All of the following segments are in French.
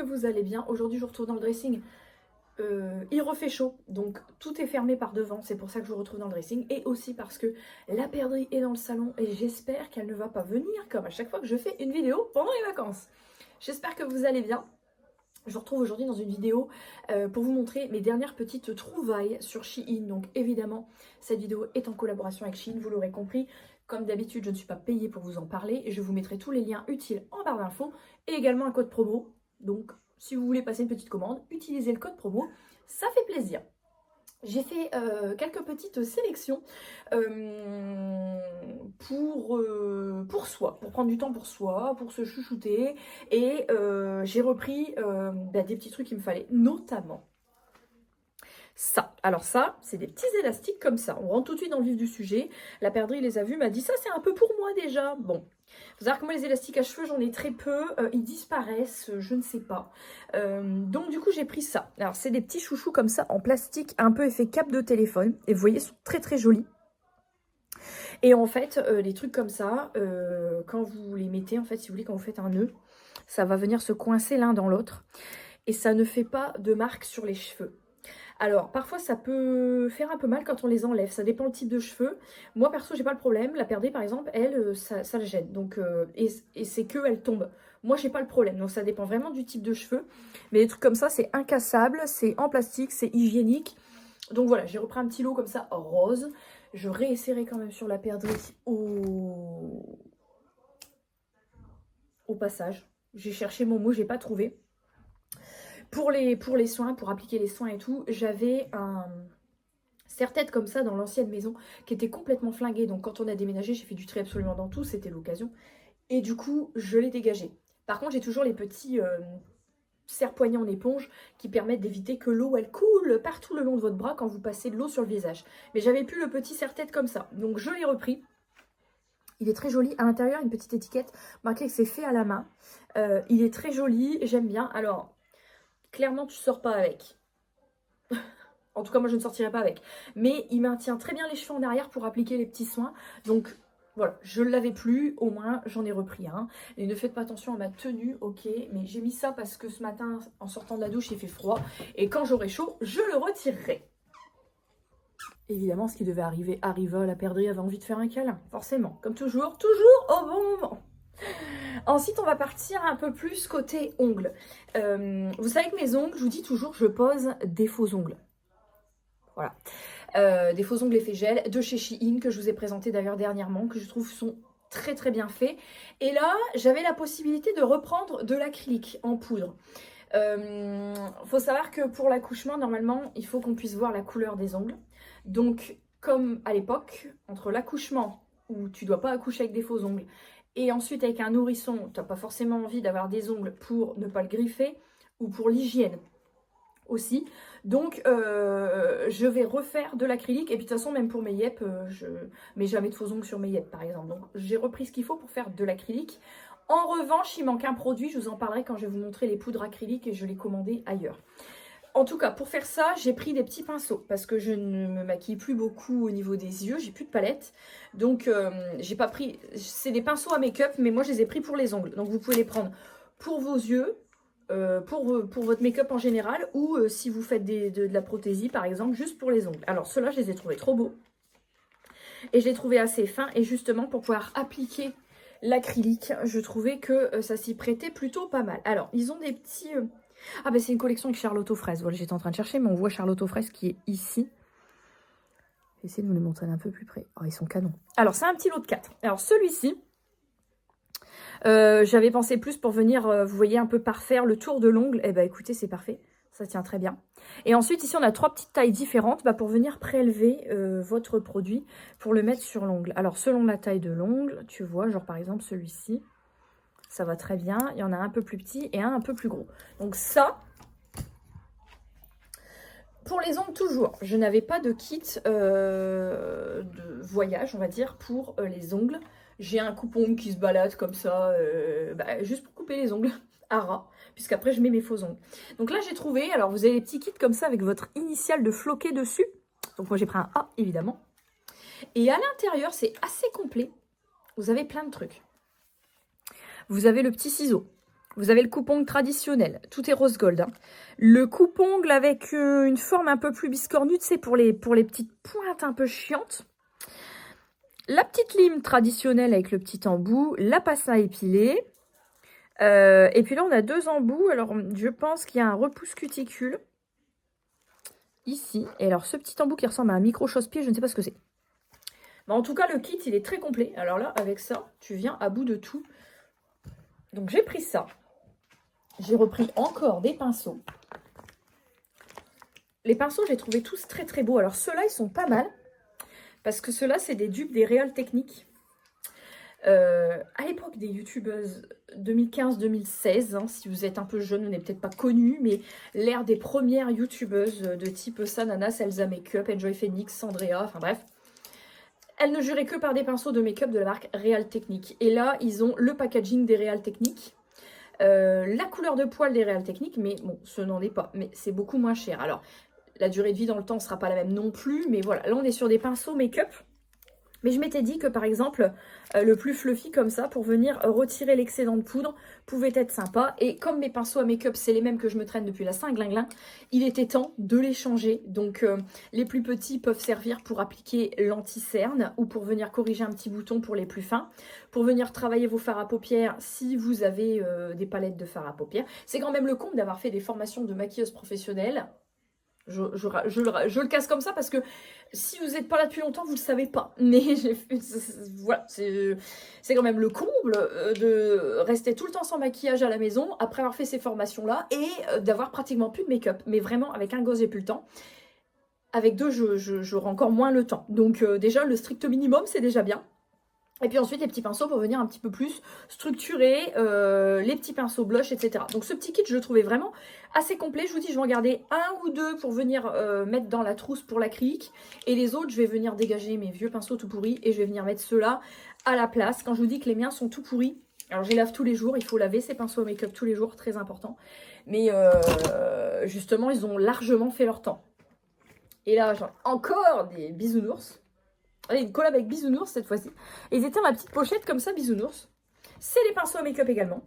vous allez bien. Aujourd'hui, je vous retrouve dans le dressing. Il refait chaud, donc tout est fermé par devant. C'est pour ça que je vous retrouve dans le dressing. Et aussi parce que la perdrix est dans le salon et j'espère qu'elle ne va pas venir comme à chaque fois que je fais une vidéo pendant les vacances. J'espère que vous allez bien. Je vous retrouve aujourd'hui dans une vidéo pour vous montrer mes dernières petites trouvailles sur Shein. Donc évidemment, cette vidéo est en collaboration avec Shein, vous l'aurez compris. Comme d'habitude, je ne suis pas payée pour vous en parler. Et je vous mettrai tous les liens utiles en barre d'infos et également un code promo. Donc si vous voulez passer une petite commande, utilisez le code promo, ça fait plaisir. J'ai fait quelques petites sélections pour soi, pour prendre du temps pour soi, pour se chouchouter. Et j'ai repris des petits trucs qu'il me fallait, notamment ça. Alors ça, c'est des petits élastiques comme ça. On rentre tout de suite dans le vif du sujet. La perdrix les a vus, m'a dit ça c'est un peu pour moi déjà. Bon, faut savoir que moi les élastiques à cheveux j'en ai très peu, ils disparaissent, je ne sais pas. Donc du coup j'ai pris ça. Alors c'est des petits chouchous comme ça en plastique, un peu effet cap de téléphone. Et vous voyez, ils sont très très jolis. Et en fait, les trucs comme ça, quand vous les mettez, en fait, si vous voulez, quand vous faites un nœud, ça va venir se coincer l'un dans l'autre. Et ça ne fait pas de marque sur les cheveux. Alors, parfois, ça peut faire un peu mal quand on les enlève. Ça dépend le type de cheveux. Moi, perso, j'ai pas le problème. La perdrix, par exemple, elle, ça le gêne. Donc, et c'est que elle tombe. Moi, j'ai pas le problème. Donc, ça dépend vraiment du type de cheveux. Mais des trucs comme ça, c'est incassable. C'est en plastique. C'est hygiénique. Donc, voilà. J'ai repris un petit lot comme ça, rose. Je réessayerai quand même sur la perdrix au passage. J'ai cherché mon mot, j'ai pas trouvé. Pour les soins, pour appliquer les soins et tout, j'avais un serre-tête comme ça dans l'ancienne maison qui était complètement flingué. Donc quand on a déménagé, j'ai fait du tri absolument dans tout, c'était l'occasion. Et du coup, je l'ai dégagé. Par contre, j'ai toujours les petits serre-poignets en éponge qui permettent d'éviter que l'eau, elle coule partout le long de votre bras quand vous passez de l'eau sur le visage. Mais j'avais plus le petit serre-tête comme ça. Donc je l'ai repris. Il est très joli. À l'intérieur, une petite étiquette marquée que c'est fait à la main. Il est très joli, j'aime bien. Alors, clairement, tu ne sors pas avec. En tout cas, moi, je ne sortirai pas avec. Mais il maintient très bien les cheveux en arrière pour appliquer les petits soins. Donc, voilà, je ne l'avais plus. Au moins, j'en ai repris un. Et ne faites pas attention à ma tenue, ok. Mais j'ai mis ça parce que ce matin, en sortant de la douche, il fait froid. Et quand j'aurai chaud, je le retirerai. Évidemment, ce qui devait arriver arriva. La perdrix avait envie de faire un câlin. Forcément. Comme toujours au bon moment. Ensuite, on va partir un peu plus côté ongles. Vous savez que mes ongles, je vous dis toujours, je pose des faux ongles. Voilà. Des faux ongles effet gel de chez Shein, que je vous ai présenté d'ailleurs dernièrement, que je trouve sont très très bien faits. Et là, j'avais la possibilité de reprendre de l'acrylique en poudre. Faut savoir que pour l'accouchement, normalement, il faut qu'on puisse voir la couleur des ongles. Donc, comme à l'époque, entre l'accouchement, où tu dois pas accoucher avec des faux ongles, et ensuite avec un nourrisson, tu n'as pas forcément envie d'avoir des ongles pour ne pas le griffer, ou pour l'hygiène aussi. Donc, je vais refaire de l'acrylique. Et puis de toute façon, même pour mes yep, je mets jamais de faux ongles sur mes yep, par exemple. Donc, j'ai repris ce qu'il faut pour faire de l'acrylique. En revanche, il manque un produit. Je vous en parlerai quand je vais vous montrer les poudres acryliques et je l'ai commandé ailleurs. En tout cas, pour faire ça, j'ai pris des petits pinceaux parce que je ne me maquille plus beaucoup au niveau des yeux. J'ai plus de palette. Donc, j'ai pas pris... C'est des pinceaux à make-up, mais moi, je les ai pris pour les ongles. Donc, vous pouvez les prendre pour vos yeux, pour votre make-up en général, ou si vous faites de la prothésie, par exemple, juste pour les ongles. Alors, ceux-là, je les ai trouvés trop beaux. Et je les ai trouvés assez fins. Et justement, pour pouvoir appliquer l'acrylique, je trouvais que ça s'y prêtait plutôt pas mal. Alors, ils ont des petits... Ah ben c'est une collection avec Charlotte aux fraises. Voilà, j'étais en train de chercher, mais on voit Charlotte aux fraises qui est ici. Je vais essayer de vous les montrer d'un peu plus près. Oh, ils sont canons. Alors, c'est un petit lot de 4. Alors, celui-ci, j'avais pensé plus pour venir, vous voyez, un peu parfaire le tour de l'ongle. Eh ben écoutez, c'est parfait. Ça tient très bien. Et ensuite, ici, on a 3 petites tailles différentes pour venir prélever votre produit pour le mettre sur l'ongle. Alors, selon la taille de l'ongle, tu vois, genre par exemple celui-ci. Ça va très bien. Il y en a un peu plus petit et un peu plus gros. Donc ça, pour les ongles toujours, je n'avais pas de kit de voyage, on va dire, pour les ongles. J'ai un coupe-ongle qui se balade comme ça, juste pour couper les ongles à ras, puisqu'après je mets mes faux ongles. Donc là j'ai trouvé, alors vous avez des petits kits comme ça avec votre initiale de floqué dessus. Donc moi j'ai pris un A évidemment. Et à l'intérieur c'est assez complet. Vous avez plein de trucs. Vous avez le petit ciseau. Vous avez le coupe-ongle traditionnel, tout est rose gold. Hein. Le coupe-ongle avec une forme un peu plus biscornue, c'est pour les petites pointes un peu chiantes. La petite lime traditionnelle avec le petit embout, la passe à épiler. Et puis là, on a 2 embouts. Alors, je pense qu'il y a un repousse cuticule. Ici. Et alors, ce petit embout qui ressemble à un micro chausse-pied, je ne sais pas ce que c'est. Mais en tout cas, le kit, il est très complet. Alors là, avec ça, tu viens à bout de tout. Donc, j'ai pris ça. J'ai repris encore des pinceaux. Les pinceaux, j'ai trouvé tous très très beaux. Alors, ceux-là, ils sont pas mal. Parce que ceux-là, c'est des dupes des Real Techniques. À l'époque des youtubeuses 2015-2016, hein, si vous êtes un peu jeune, vous n'êtes peut-être pas connu, mais l'ère des premières youtubeuses de type Sananas, Elsa Makeup, Enjoy Phoenix, Sandrea, enfin bref. Elles ne juraient que par des pinceaux de make-up de la marque Real Techniques. Et là, ils ont le packaging des Real Techniques, la couleur de poil des Real Techniques, mais bon, ce n'en est pas, mais c'est beaucoup moins cher. Alors, la durée de vie dans le temps ne sera pas la même non plus, mais voilà, là on est sur des pinceaux make-up. Mais je m'étais dit que par exemple, le plus fluffy comme ça, pour venir retirer l'excédent de poudre, pouvait être sympa. Et comme mes pinceaux à make-up, c'est les mêmes que je me traîne depuis la Saint-Glinglin, il était temps de les changer. Donc les plus petits peuvent servir pour appliquer l'anti-cerne ou pour venir corriger un petit bouton pour les plus fins. Pour venir travailler vos fards à paupières si vous avez des palettes de fards à paupières. C'est quand même le comble d'avoir fait des formations de maquilleuse professionnelle. Je le casse comme ça parce que si vous n'êtes pas là depuis longtemps, vous ne le savez pas. Mais voilà, c'est quand même le comble de rester tout le temps sans maquillage à la maison après avoir fait ces formations-là et d'avoir pratiquement plus de make-up. Mais vraiment, avec un gosse, j'ai plus le temps. Avec 2, j'aurai encore moins le temps. Donc déjà, le strict minimum, c'est déjà bien. Et puis ensuite, les petits pinceaux pour venir un petit peu plus structurer, les petits pinceaux blush, etc. Donc ce petit kit, je le trouvais vraiment assez complet. Je vous dis, je vais en garder 1 ou 2 pour venir mettre dans la trousse pour l'acrylique. Et les autres, je vais venir dégager mes vieux pinceaux tout pourris et je vais venir mettre ceux-là à la place. Quand je vous dis que les miens sont tout pourris, alors je les lave tous les jours. Il faut laver ces pinceaux au make-up tous les jours, très important. Mais justement, ils ont largement fait leur temps. Et là, j'ai encore des bisounours. Une collab avec Bisounours cette fois-ci. Et ils étaient dans la petite pochette comme ça, Bisounours. C'est les pinceaux à make-up également.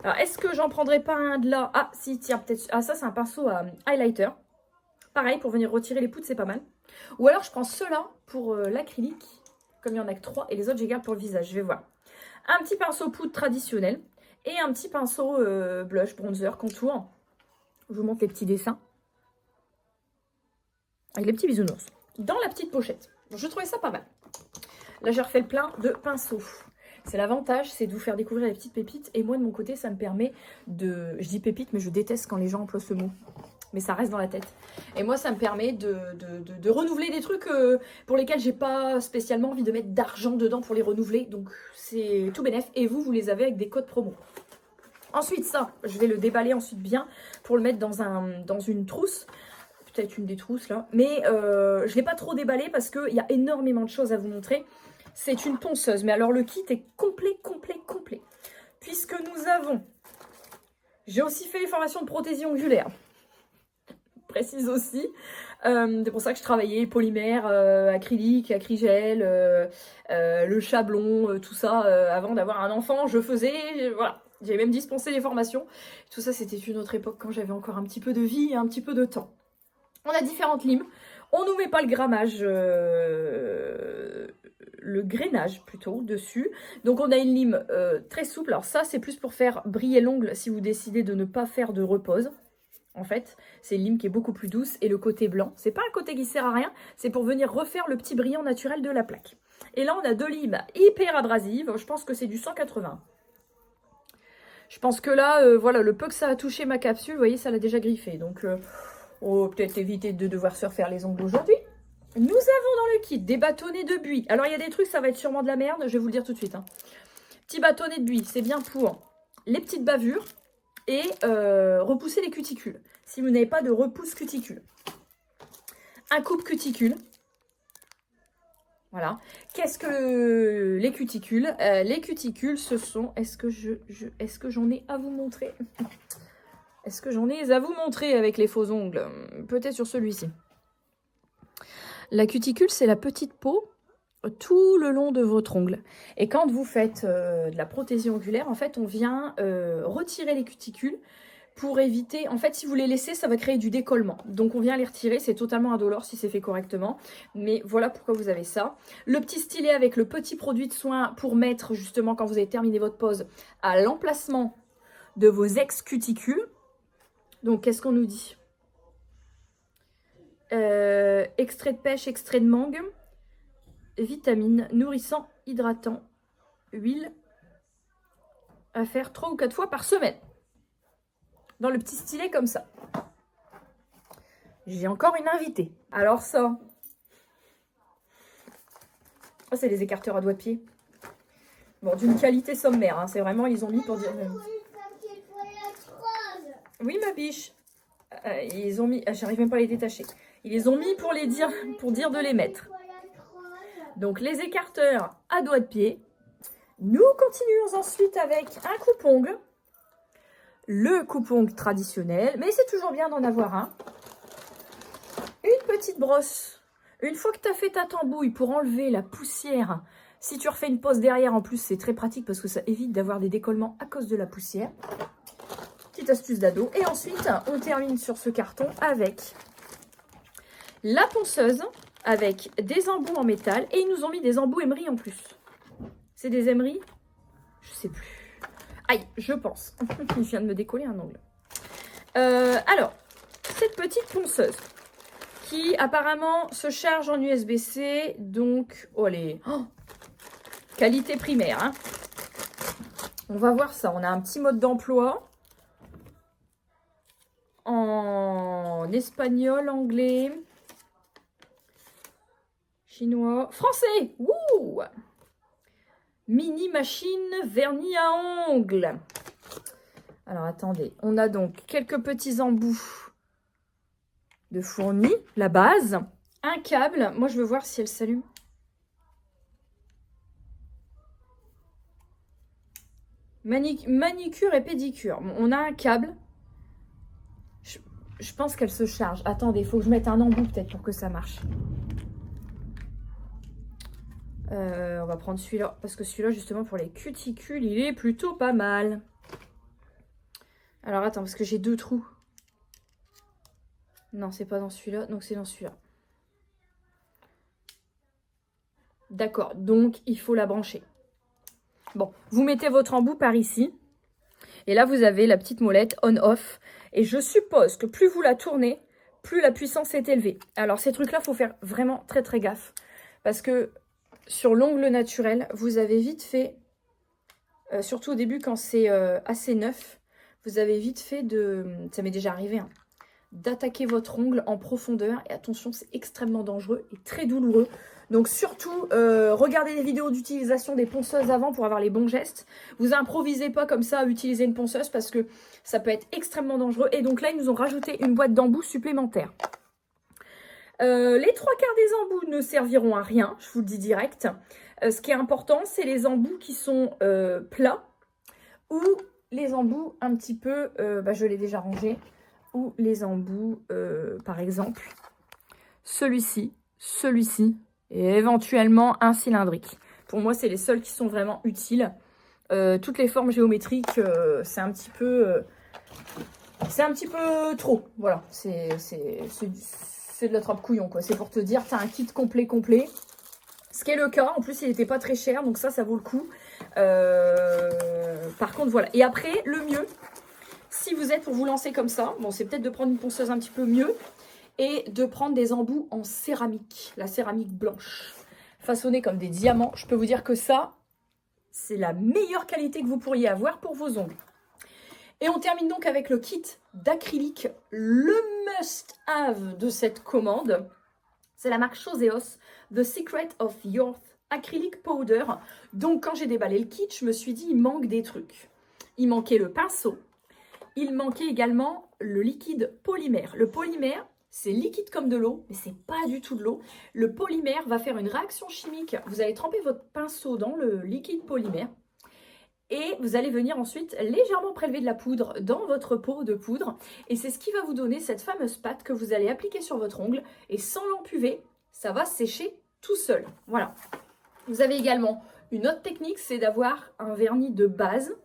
Alors, est-ce que j'en prendrais pas un de là? Ah, si, tiens, peut-être. Ah, ça, c'est un pinceau à highlighter. Pareil, pour venir retirer les poudres, c'est pas mal. Ou alors, je prends ceux-là pour l'acrylique. Comme il y en a que 3. Et les autres, je les garde pour le visage. Je vais voir. Un petit pinceau poudre traditionnel. Et un petit pinceau blush, bronzer, contour. Je vous montre les petits dessins. Avec les petits Bisounours. Dans la petite pochette. Je trouvais ça pas mal. Là, j'ai refait le plein de pinceaux. C'est l'avantage, c'est de vous faire découvrir les petites pépites. Et moi, de mon côté, ça me permet de... Je dis pépites, mais je déteste quand les gens emploient ce mot. Mais ça reste dans la tête. Et moi, ça me permet de renouveler des trucs pour lesquels j'ai pas spécialement envie de mettre d'argent dedans pour les renouveler. Donc, c'est tout bénef. Et vous, vous les avez avec des codes promo. Ensuite, ça, je vais le déballer ensuite bien pour le mettre dans une trousse. Peut-être une des trousses là, mais je ne l'ai pas trop déballé parce qu'il y a énormément de choses à vous montrer. C'est une ponceuse, mais alors le kit est complet, puisque nous avons, j'ai aussi fait les formations de prothésie ongulaire, précise aussi, c'est pour ça que je travaillais polymère, acrylique, acrygel, le chablon, tout ça, avant d'avoir un enfant, je faisais, voilà. J'ai même dispensé les formations, tout ça c'était une autre époque quand j'avais encore un petit peu de vie et un petit peu de temps. On a différentes limes. On ne nous met pas le grammage, le grainage plutôt dessus. Donc on a une lime très souple. Alors ça c'est plus pour faire briller l'ongle si vous décidez de ne pas faire de repose. En fait, c'est une lime qui est beaucoup plus douce et le côté blanc. C'est pas un côté qui sert à rien, c'est pour venir refaire le petit brillant naturel de la plaque. Et là on a 2 limes hyper abrasives. Je pense que c'est du 180. Je pense que là, voilà, le peu que ça a touché ma capsule, vous voyez, ça l'a déjà griffé. Donc... on va peut-être éviter de devoir se refaire les ongles aujourd'hui. Nous avons dans le kit des bâtonnets de buis. Alors, il y a des trucs, ça va être sûrement de la merde. Je vais vous le dire tout de suite. Hein. Petit bâtonnet de buis, c'est bien pour les petites bavures et repousser les cuticules. Si vous n'avez pas de repousse cuticule. Un coupe cuticule. Voilà. Qu'est-ce que les cuticules? Les cuticules, ce sont... Est-ce que j'en ai à vous montrer? Est-ce que j'en ai à vous montrer avec les faux ongles? Peut-être sur celui-ci. La cuticule, c'est la petite peau tout le long de votre ongle. Et quand vous faites de la prothésie ongulaire, en fait, on vient retirer les cuticules pour éviter... En fait, si vous les laissez, ça va créer du décollement. Donc, on vient les retirer. C'est totalement indolore si c'est fait correctement. Mais voilà pourquoi vous avez ça. Le petit stylet avec le petit produit de soin pour mettre, justement, quand vous avez terminé votre pose, à l'emplacement de vos ex-cuticules. Donc, qu'est-ce qu'on nous dit? Extrait de pêche, extrait de mangue, vitamines, nourrissant, hydratant, huile, à faire 3 ou 4 fois par semaine. Dans le petit stylet comme ça. J'ai encore une invitée. Alors ça, oh, c'est des écarteurs à doigts de pied. Bon, d'une qualité sommaire, hein. C'est vraiment, ils ont mis pour dire... Oui, ma biche. Ils ont mis... J'arrive même pas à les détacher. Ils les ont mis pour dire de les mettre. Donc, les écarteurs à doigts de pied. Nous continuons ensuite avec un coupe-ongle. Le coupe-ongle traditionnel. Mais c'est toujours bien d'en avoir un. Une petite brosse. Une fois que tu as fait ta tambouille pour enlever la poussière, si tu refais une pose derrière, en plus, c'est très pratique parce que ça évite d'avoir des décollements à cause de la poussière. Petite astuce d'ado. Et ensuite, on termine sur ce carton avec la ponceuse, avec des embouts en métal. Et ils nous ont mis des embouts émery en plus. C'est des émery? Je sais plus. Aïe, je pense. Il vient de me décoller un ongle. Alors, cette petite ponceuse qui apparemment se charge en USB-C. Donc, oh, les... Oh, qualité primaire. Hein. On va voir ça. On a un petit mode d'emploi. En espagnol, anglais, chinois, français. Wouh! Mini machine vernis à ongles. Alors, attendez. On a donc quelques petits embouts de fournis, la base, un câble. Moi, je veux voir si elle s'allume. Manicure et pédicure. Bon, on a un câble. Je pense qu'elle se charge. Attendez, il faut que je mette un embout peut-être pour que ça marche. On va prendre celui-là. Parce que celui-là, justement, pour les cuticules, il est plutôt pas mal. Alors, attends, parce que j'ai 2 trous. Non, c'est pas dans celui-là. Donc, c'est dans celui-là. D'accord. Donc, il faut la brancher. Bon, vous mettez votre embout par ici. Et là, vous avez la petite molette on-off. Et je suppose que plus vous la tournez, plus la puissance est élevée. Alors, ces trucs-là, il faut faire vraiment très, très gaffe. Parce que sur l'ongle naturel, vous avez vite fait, surtout au début quand c'est assez neuf, vous avez vite fait de, ça m'est déjà arrivé, hein, d'attaquer votre ongle en profondeur. Et attention, c'est extrêmement dangereux et très douloureux. Donc surtout, regardez les vidéos d'utilisation des ponceuses avant pour avoir les bons gestes. Vous improvisez pas comme ça à utiliser une ponceuse parce que ça peut être extrêmement dangereux. Et donc là, ils nous ont rajouté une boîte d'embouts supplémentaire. Les 3/4 des embouts ne serviront à rien, je vous le dis direct. Ce qui est important, c'est les embouts qui sont plats ou les embouts un petit peu, je l'ai déjà rangé, ou les embouts, par exemple, celui-ci et éventuellement un cylindrique. Pour moi, c'est les seuls qui sont vraiment utiles. Toutes les formes géométriques, c'est un petit peu trop. Voilà, c'est de la trappe couillon, quoi. C'est pour te dire, tu as un kit complet. Ce qui est le cas. En plus, il n'était pas très cher, donc ça vaut le coup. Par contre, voilà. Et après, le mieux, si vous êtes pour vous lancer comme ça, bon, c'est peut-être de prendre une ponceuse un petit peu mieux et de prendre des embouts en céramique, la céramique blanche, façonnée comme des diamants. Je peux vous dire que ça, c'est la meilleure qualité que vous pourriez avoir pour vos ongles. Et on termine donc avec le kit d'acrylique, le must-have de cette commande. C'est la marque Choseos, The Secret of Your Acrylic Powder. Donc quand j'ai déballé le kit, je me suis dit, il manque des trucs. Il manquait le pinceau. Il manquait également le liquide polymère. Le polymère, c'est liquide comme de l'eau, mais c'est pas du tout de l'eau. Le polymère va faire une réaction chimique. Vous allez tremper votre pinceau dans le liquide polymère. Et vous allez venir ensuite légèrement prélever de la poudre dans votre pot de poudre. Et c'est ce qui va vous donner cette fameuse pâte que vous allez appliquer sur votre ongle. Et sans l'empuver, ça va sécher tout seul. Voilà. Vous avez également une autre technique, c'est d'avoir un vernis de base.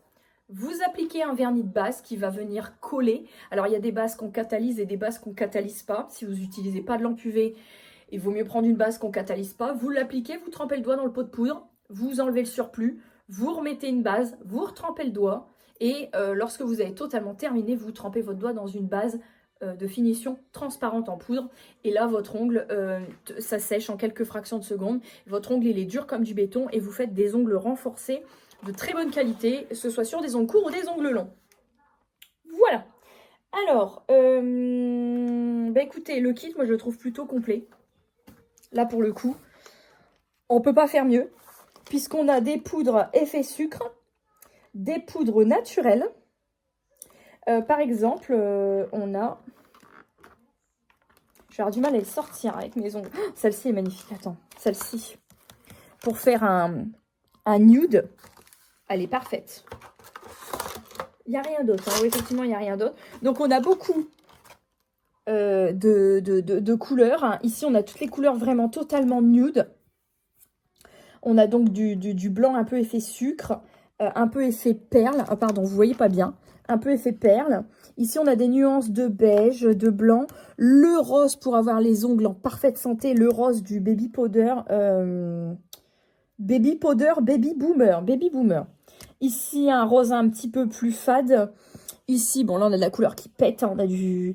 Vous appliquez un vernis de base qui va venir coller. Alors, il y a des bases qu'on catalyse et des bases qu'on ne catalyse pas. Si vous n'utilisez pas de lampe UV, il vaut mieux prendre une base qu'on ne catalyse pas. Vous l'appliquez, vous trempez le doigt dans le pot de poudre, vous enlevez le surplus, vous remettez une base, vous retrempez le doigt. Et lorsque vous avez totalement terminé, vous trempez votre doigt dans une base de finition transparente en poudre. Et là, votre ongle, ça sèche en quelques fractions de secondes. Votre ongle, il est dur comme du béton et vous faites des ongles renforcés de très bonne qualité, que ce soit sur des ongles courts ou des ongles longs. Voilà. Alors, bah écoutez, le kit, moi, je le trouve plutôt complet. Là, pour le coup, on ne peut pas faire mieux, puisqu'on a des poudres effet sucre, des poudres naturelles. Par exemple, on a... Je vais avoir du mal à les sortir avec mes ongles. Oh, celle-ci est magnifique. Attends, celle-ci. Pour faire un nude, elle est parfaite. Il n'y a rien d'autre. Hein. Oui, effectivement, il n'y a rien d'autre. Donc, on a beaucoup de couleurs. Hein. Ici, on a toutes les couleurs vraiment totalement nude. On a donc du blanc un peu effet sucre, un peu effet perle. Ah, pardon, vous ne voyez pas bien. Un peu effet perle. Ici, on a des nuances de beige, de blanc. Le rose pour avoir les ongles en parfaite santé. Le rose du Baby Powder. Baby Boomer. Ici, un rose un petit peu plus fade. Ici, bon, là, on a de la couleur qui pète. Hein, on a du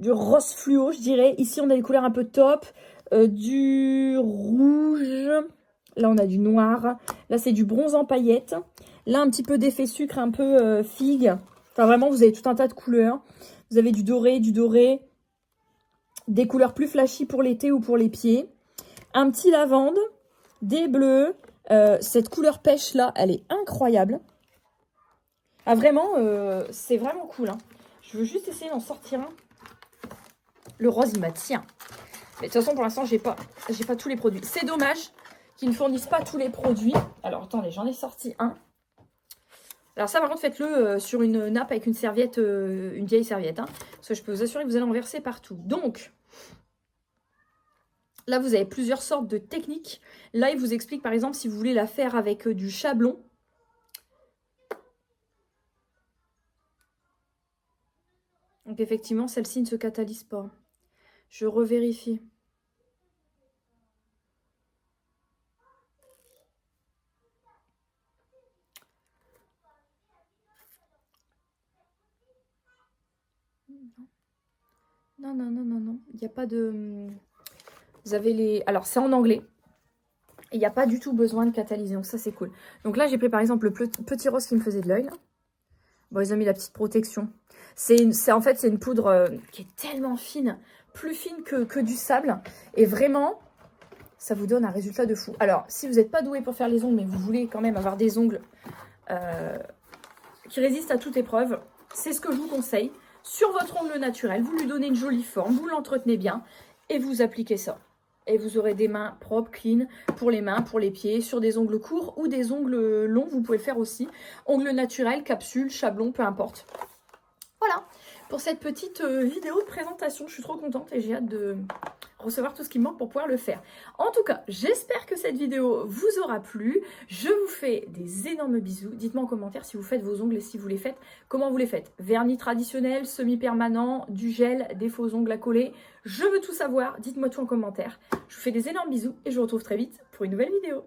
rose fluo, je dirais. Ici, on a des couleurs un peu top. Du rouge. Là, on a du noir. Là, c'est du bronze en paillettes. Là, un petit peu d'effet sucre, un peu figue. Enfin, vraiment, vous avez tout un tas de couleurs. Vous avez du doré. Des couleurs plus flashy pour l'été ou pour les pieds. Un petit lavande. Des bleus. Cette couleur pêche, là, elle est incroyable. Ah, vraiment, c'est vraiment cool. Hein. Je veux juste essayer d'en sortir un. Le rose, il m'attire. Mais de toute façon, pour l'instant, j'ai pas tous les produits. C'est dommage qu'ils ne fournissent pas tous les produits. Alors, attendez, j'en ai sorti un. Alors ça, par contre, faites-le sur une nappe avec une serviette, une vieille serviette. Hein, parce que je peux vous assurer que vous allez en verser partout. Donc, là, vous avez plusieurs sortes de techniques. Là, il vous explique, par exemple, si vous voulez la faire avec du chablon. Donc, effectivement, celle-ci ne se catalyse pas. Je revérifie. Non. Il n'y a pas de... Vous avez les... Alors, c'est en anglais. Il n'y a pas du tout besoin de catalyser. Donc, ça, c'est cool. Donc là, j'ai pris, par exemple, le petit rose qui me faisait de l'œil. Bon, ils ont mis la petite protection. En fait, c'est une poudre qui est tellement fine. Plus fine que du sable. Et vraiment, ça vous donne un résultat de fou. Alors, si vous n'êtes pas doué pour faire les ongles, mais vous voulez quand même avoir des ongles qui résistent à toute épreuve, c'est ce que je vous conseille. Sur votre ongle naturel, vous lui donnez une jolie forme, vous l'entretenez bien et vous appliquez ça. Et vous aurez des mains propres, clean, pour les mains, pour les pieds, sur des ongles courts ou des ongles longs, vous pouvez le faire aussi. Ongles naturels, capsule, chablon, peu importe. Voilà, pour cette petite vidéo de présentation, je suis trop contente et j'ai hâte de recevoir tout ce qui me manque pour pouvoir le faire. En tout cas, j'espère que cette vidéo vous aura plu. Je vous fais des énormes bisous. Dites-moi en commentaire si vous faites vos ongles et si vous les faites, comment vous les faites. Vernis traditionnel, semi-permanent, du gel, des faux ongles à coller. Je veux tout savoir, dites-moi tout en commentaire. Je vous fais des énormes bisous et je vous retrouve très vite pour une nouvelle vidéo.